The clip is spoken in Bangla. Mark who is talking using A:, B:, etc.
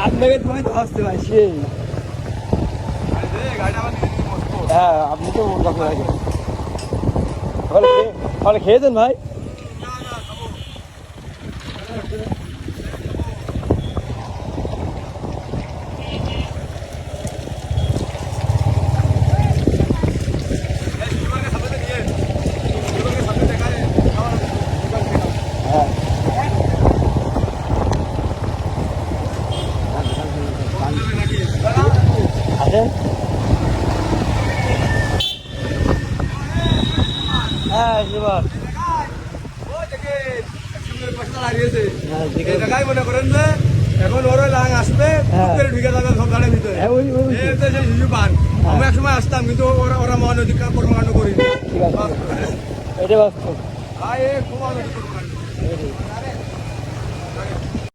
A: আপনাকে তুমি তো আসতে পারছি। হ্যাঁ আপনি তো মন কাপড় রাখেন। ফলে খেয়ে দেন ভাই। আসেন। হ্যাঁ এবার
B: মনে করেন যে এখন ওর লাং আসবে ঢুকে যাবে সব গাড়ির ভিতরে সেই শিশু পান। আমি এক সময় আসতাম কিন্তু ওরা মহানদীর কর্মকাণ্ড করি
A: ঠিক আছে এটা বাস্তব।
B: খুব